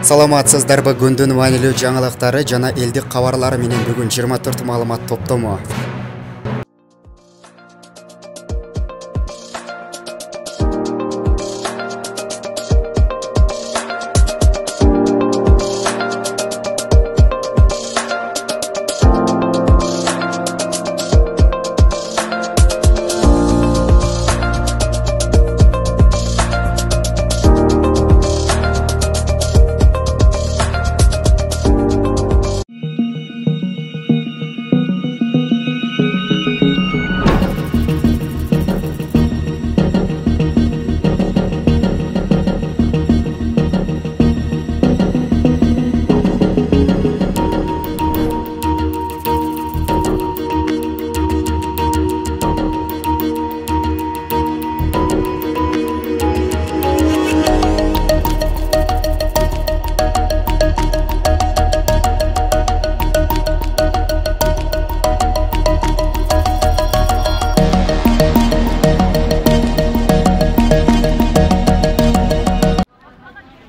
Саламатсыздарбы, күндүн маанилүү жаңылыктары жана элдик кабарлары менен бүгүн 24 маалымат топтому.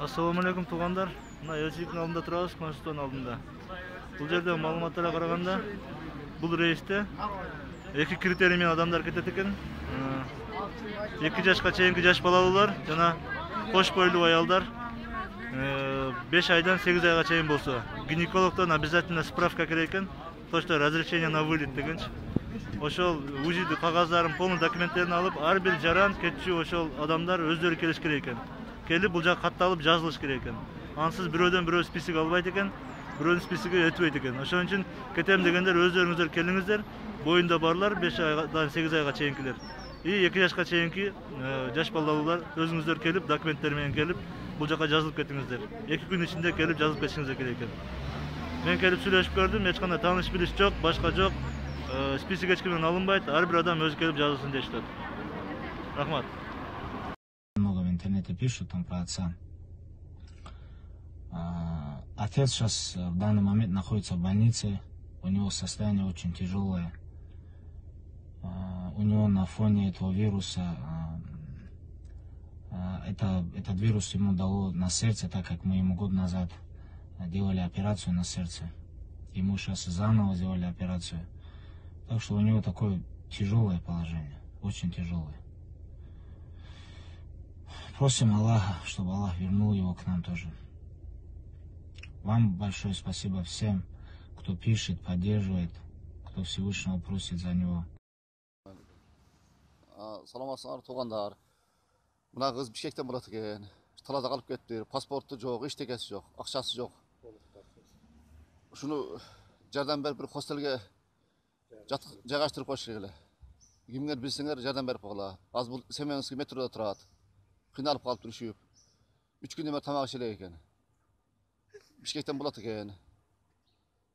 Assalamualaikum туғандар. Мына Елшіліктің алдында тұрабыз, Конституцияның алдында. Бұл жерде маалыматтарға қарағанда, бұл рейсте екі критериймен адамдар кетет екен. 2 жашқа чейинки жаш балалылар жана кош бойлуу аялдар 5 айдан 8 айга чейин болсо, гинекологдон обязательно справка керек экен, то что разрешение на вылет дегенчи. Ошол УЗИ кагаздарын, полный документтерин алып, ар бир жаран кетчү ошол адамдар өздөрү келиш керек экен. Келип бул жак катталып жазылыш керек экен. Ансыз бирөөдөн бирөө список албайт экен, бирөөнүн списоги өтпөйт экен. Ошон үчүн кетем дегендер өздөрүңүздөр келиңиздер. Боюнда барлар 5 айдан 8 айга чейинкилер. 2 жашка чейинки жаш балалар өзүңүздөр келип, документтер менен келип, бул жака жазылып кетиңиздер. 2 күн ичинде келип жазылып кетишиңиз керек экен. Мен келип сүйлөшүп көрдүм, эч кандай тааныш билиш жок, башка жок. Список эч кимден алынбайт, ар бир адам өзү келип жазылсын дештет. Рахмат. Много в интернете пишут там про отца. Отец сейчас в данный момент находится в больнице, у него состояние очень тяжелое. У него на фоне этого вируса, этот вирус ему дало на сердце, так как мы ему год назад делали операцию на сердце. Ему сейчас заново сделали операцию. Так что у него такое тяжелое положение, очень тяжелое. Просим Аллаха, чтобы Аллах вернул его к нам тоже. Вам большое спасибо всем, кто пишет, поддерживает, кто Всевышнего просит за него. Саламатсыңар туғандар. Мына кыз Бишкектен болот экен. Талада калып кетти. Паспорту жок, эчтекеси жок, акчасы жок. Ушуну жардам берип бир хостелге жайгаштырып коюш керек эле. Кимдер билсеңер жардам берип койгула. Азыр бул Семеновский метрода турат. Кыйналып калыптыр ушуп. 3 күндөн бери тамак ичелек экен. Бишкектен болот экен.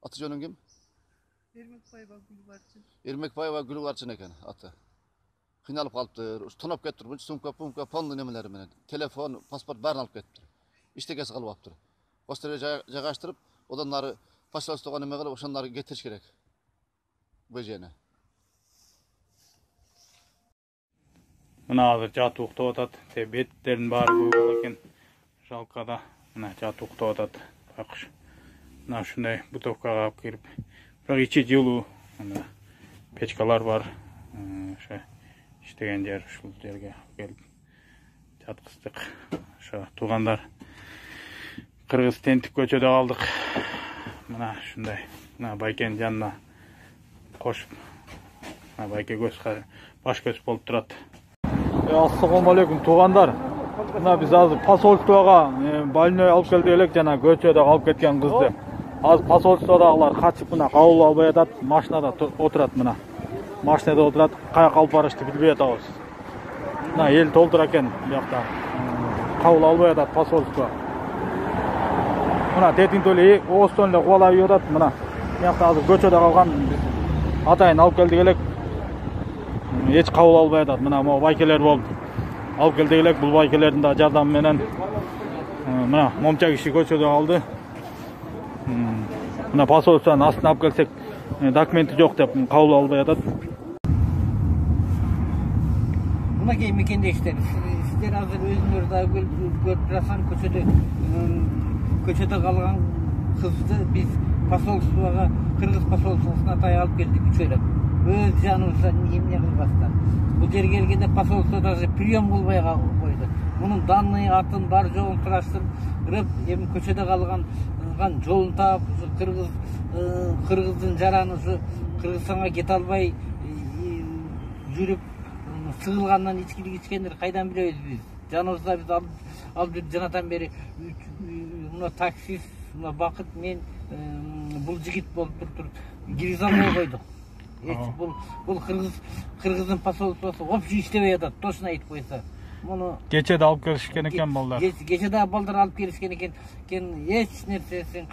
Аты жөнүң ким? Эрмекбаева Гүлбарчын экен аты. Кыйналып калыптыр. Тоноп кетиптир. Бул сумка, полный немелери менен. Телефон, паспорт баарын алып кетиптир. Эчтекеси калбаптыр. Хостелге жайгаштырып, одан нары посольствого неме кылып, ошондорго кетириш керек. Бежене. Мына азыр жатып уктап атат. Беттерин баары көк экен. Жалкада мына жатып уктап атат. Байкуш. Мына ушундай бутовкага алып кирип, бирок ичи жылуу, мына печкалар бар. Ошо иштеген жер, ушул жерге келип жаткыздык. Ошо туугандар Кыргыз Тентип көчөдө калдык. Мына ушундай. Мына Байкенин жанына кошуп. Мына Байке көз баш көз болуп турат. Ассалаумалейкум туғандар. Мына биз азыр посольствоға больной алып келдик элек, жана көчөдө калып кеткен кызды. Азыр посольстводагылар качып мына кабыл албай атат, машинада отурат мына. Машинада отурат, каяка алып барышты билбей атабыз. Мына эл толтура экен бuyakta. Кабыл албай атат посольство. Мына тетинтө эле оостон эле кубалап ийип атат мына. Бuyakta азыр көчөдө калган биз атайын алып келдик элек. Эч кабыл албай атат. Мына могу байкелер болуп алып келдик элек. Бул байкелердин да жардамы менен мына момча киши көчөдө калды. Мына посольствонун астына алып келсек, документи жок деп кабыл албай атат. Buna mekendeyişler. Sizler hazır özünür daha görüp rasan köşede көчөдө калган кызды биз посольствого, кыргыз посольствосуна тай алып келдик үчөөлөп. Өз жаныбыздан эмне кылбастан. Бул жерге келгенде посольство даже прием кылбай койду. Мунун данный атын бар жолун сураштырып, эми көчөдө калган жолун таап, кыргыздын жараны ушу Кыргызстанга кете албай жүрүп сыгылгандан ичкилик ичкендер кайдан билебиз биз? Жаныбызда биз алып жүрүп жанатан бери мына таксист, мына Бакыт мен бул жигит болуп туруп киргиз албай койдук. Бул кыргыздын посольствосу вообще иштебей атат, точно айтып койсо. Муну Кечеде алып келишкен экен балдар. Кечеде балдар алып келишкен экен, эч нерсесин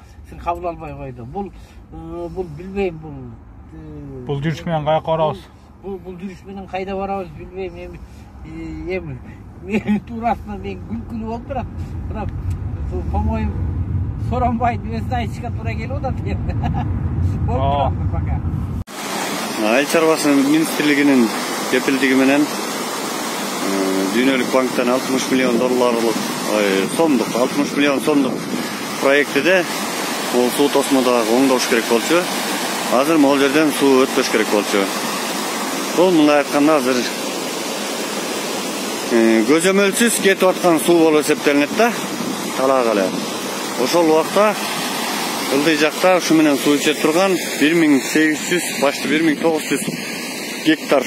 кабыл албай койду. Бул билбейм, Бул жүрүш менен каяка барабыз? Бул жүрүш менен кайда барабыз билбейм. Эми мен туурасында мен күлкүлүү болуп турат. Бирок, по-моему, Сооронбай өзү айтышка туура келип атат. Болуп турат пока. Айыл чарбасы министрлигинин кепилдиги менен Дүйнөлүк банктан 60 миллион долларлык сомдук, 60 миллион сомдук проектиде бул суу тосмодогу оңдош керек болчу. Азыр могул жерден суу өтпөш керек болчу. Бул мындай айтканда азыр көзөмөлсүз кетип аткан суу болуп эсептелинет да, талаага эле. Ошол убакта ылдый жакта ушу менен суу иче турган 1800, башты 1900 гектар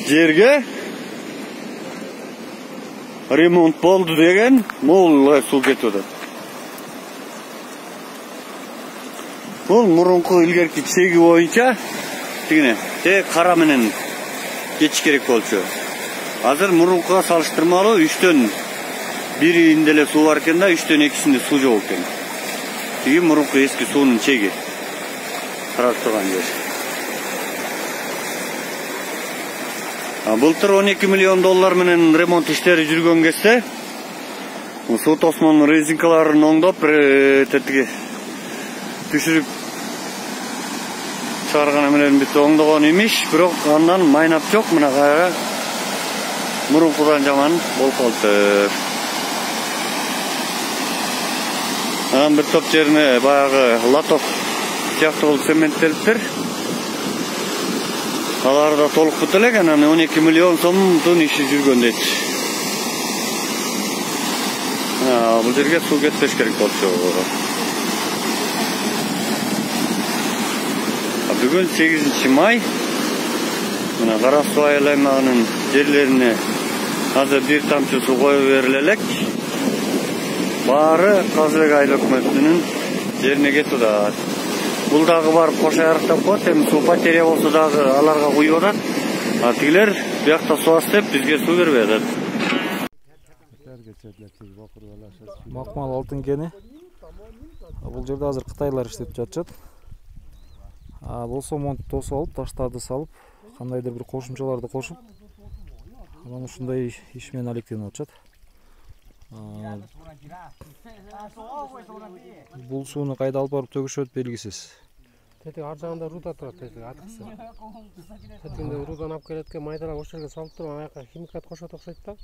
жерге ремонт болду деген мол суу кетип атат. Бул мурунку илгерки чеги боюнча тигине тек кара менен кетиш керек болчу. Азыр мурункуга салыштырмалуу 3төн 1-inde эле суу бар экен да, 3төн 2-синде суу жок экен. Тиги мурунку эски суунун чеги карап турган жер. Былтыр 12 миллион доллар менен ремонт иштери жүргөн кезде суу тосмонун резинкаларын оңдоп, тетиги түшүрүп чыгарган менен бүт оңдогон имиш, бирок андан майнап жок, мына кайра мурункудан жаман болуп калды. Bir top жерине баягы латок сыяктуу цементтелиптир. Алар да толук бүт элек, анан 12 миллион сомдун иши жүргөн дейт. Бул жерге суу кетпеш керек болчу. Бүгүн 8 май. Мына Кара суу айыл аймагынын жерлерине азыр бир тамчы суу коюп бериле элек. Бары Казыбек айыл өкмөтүнүн жерине кетип атат. Бул дагы барып кош айрыктап коет, эми суу потеря болсо дагы аларга куюп атат. Тигилер биякта суу аз деп бизге суу бербей атат. Макмал алтын кени. Бул жерде азыр кытайлар иштеп жатышат. Болсо монту тосуп алып, таштарды салып, кандайдыр бир кошумчаларды кошуп, анан ушундай иш менен алектенип атышат. Бул сууну кайда алып барып төгүшөт белгисиз. Тетиги ар жагында руда турат, тетиги аткысы. Тетигинде рудан алып келет экен, майдалап ошол жерге салып туруп, аяка химикат кошот окшойт да.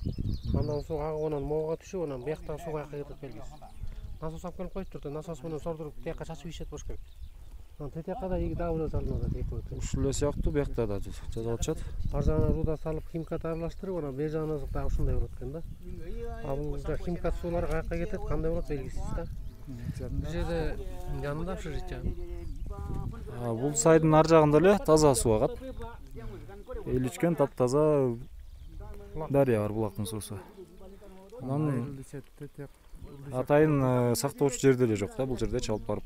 Андан суу агып, могуга түшүп, анан бияктагы суу каяка кетет белгисиз. Насос алып келип коюп турду, насос менен сордуруп тияка чачып ийишет болуш керек. Анан тетиякка да дагы бирөө салынып атат, эки өтө. Ушул эле сыяктуу биякта да жасап атышат. Ар жагына руда салып, химикат аралаштырып, анан бер жагына дагы ушундай болот экен да. Бул химикат суулар каяка кетет, кандай болот белгисиз да. Бул жерде жанында общежитие. Бул сайдын ар жагында эле таза суу агат. Эл ичкен таптаза дарыя бар, булактын суусу. Анан атайын сактоочу жерде эле жок да, бул жерде чалып барып.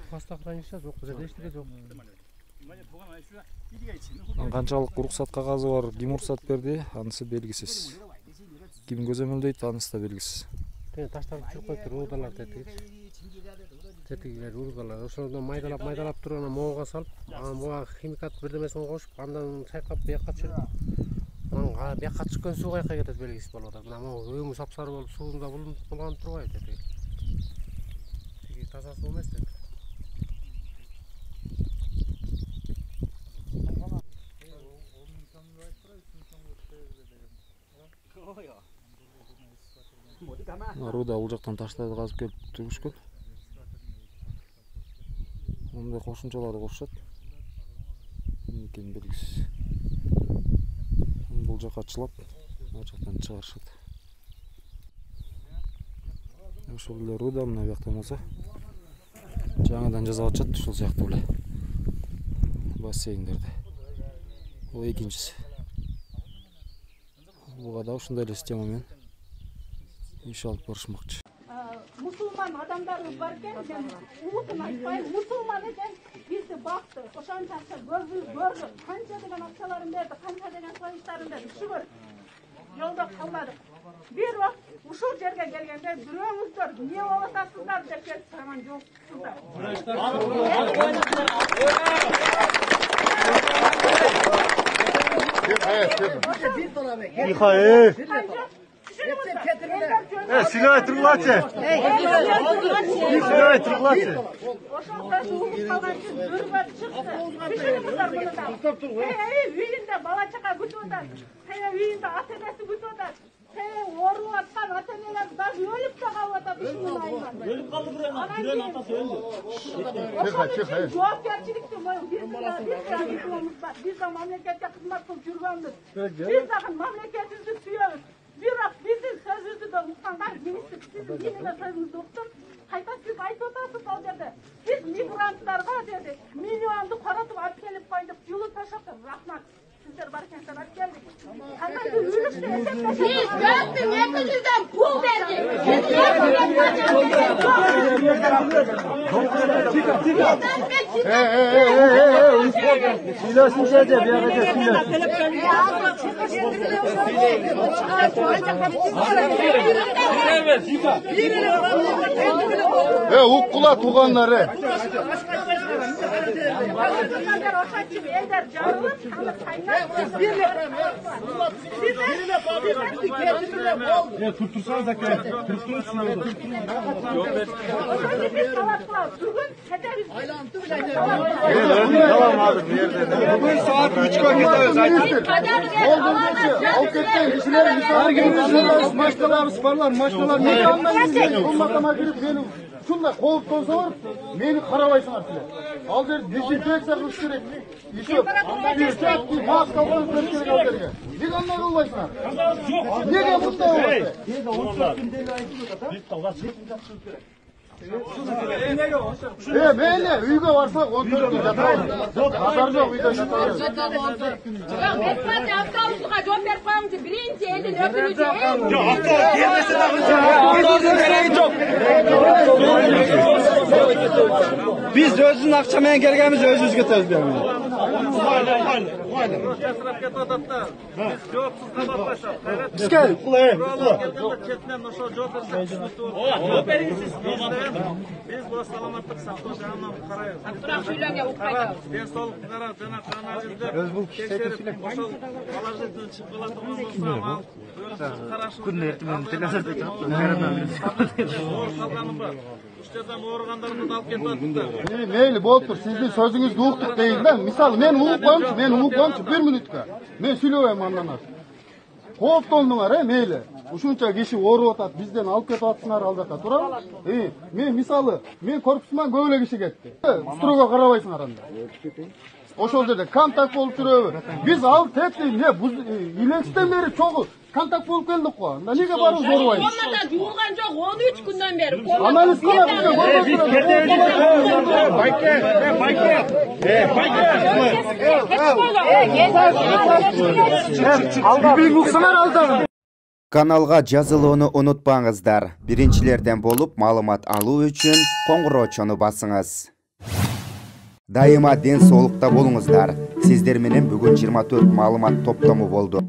Хостохранилище жок, бул жерде эчтеке жок. Канчалык уруксат кагазы бар, ким уруксат берди, анысы белгисиз. Ким көзөмөлдөйт, анысы да белгисиз. Таштарды түшүрүп коюптур, рудалар тетигилер, рудалар. Ошондон майдалап туруп, анан могуга салып, анан буга химикат бирдемесин кошуп, андан чайкап биякка түшүрүп, анан биякка түшкөн суу каяка кетет белгисиз болуп атат. Мына могу өңү сапсары болуп, суунда булганып турбайбы тетиги. Тиги таза суу эмес тетиги. Руда бул жактан таштарды казып келип төгүшкөн. Мындай кошумчаларды кошушат. Экен белгисиз. Бул жакка чылап, ал жактан чыгарышат. Ошол эле руда мына бияктан болсо жаңадан жасап атышат ушул сыяктуу эле бассейндерди. Бул экинчиси. Буга да ушундай эле система менен иш алып барышмакчы. Musulman adamlarımız varken ben umutun açmayın. Musulman eken bizi baktı. Oşançakta gördük. Kança degen akçalarım verdi, kança degen soyuşlarım verdi. Şükür. Yolda kalmadık. Bir vakit uşul yerge gelgende duruyormuzdur. Niye olasasızlar dep gelip sıraman yok. Mihail. Silahı tırlaçı. Silahı tırlaçı. Oşakta soğuk kalgan için durma çıktı. Düşünümüzler bunu da. Üyünde bala çaka gütüyorlar. Üyünde atenesi gütüyorlar. Oru atkan ateneler daha ölüp de kalvata düşünün ayman. Ölüp kaldı buranın. Buranın atası öldü. Oşak için cevapgerçilikti. Biz de memlekette hizmet kılıp yürüyoruz. Biz de memleketimizi suyuyoruz. Biroq bizim sözümüzü de unutkanlar ministr, sizin yine de sözünüzü unuttun. Qayta siz aytып отырсыз ал жерде. Biz migranttарға деді, миллионды қаратып алып келіп қойдық, жылытпай шақты. Рахмат. Сіздер бар екенсіздер алып келдік. Қандай өлікті есептесек. Biz 4200'den pul verdik. Ukkula tuğanları. Tuttursanız da kere. Tamam abi bir yerde. Bugün saat 3'e gidiyoruz. Maçtalarımız varlar. Maçtalar ne anlayın? Olmakama girip beni şunla kovup olsa var. Beni karavaysınlar size. Al der dezenfeksiya kılış gerek. İşte bir maska koyup gerek al derge. Ne anlay olmaysınlar? Nege bunday olmasın? Meyle uyga varsak 14 gün jatabız. Atar yok uyda jatabız. Besmati avtobusga жооп берип коюңчу. Биринчи элдин өкүлүчү. Yok avtobus gelmesi lazım. Avtobusun gereği yok. Biz özünün akşam en gelgemiz özümüzge tez bermiyor. Biz bu salamatlık sağlığı canına karayız. Bırak şöyle ukayda. Ben sağlıklara cana kanalizde. Tekşerip boşal alajdan çıkılatı olmasa ama Күн эртемен телевизорда чыгып kalganım var. Üçterden oğurganlarımızı alıp ketip attılar. Meyli boluptur. Sizin sözünüzde uğuqtuk değil de. Misal men uğuq koyumçu 1 minutka. Men süylöbeyim andan az. Kovup doldular meyli. Uşuncha kişi orup atat, bizden alıp ketip atsınlar aldata. Turabı? Men misalı, men korpusman köyle kişi ketti. Ustroga karabaysınlar anda. Oşol жерде контакт болуп жүрөбү. Биз ал тетти илектен бери чогуу контакт болуп келдик го. Анда неге барып зорубайбыз? Комнада жуулган жок 13 күндөн бери. Анализ кылат бизге Байке. Каналга жазылууну унутпаңыздар. Биринчилерден болуп маалымат алуу үчүн коңгуроочону басыңыз. Дайыма ден соолукта болуңуздар. Сиздер менен бүгүн 24 маалымат топтому болду.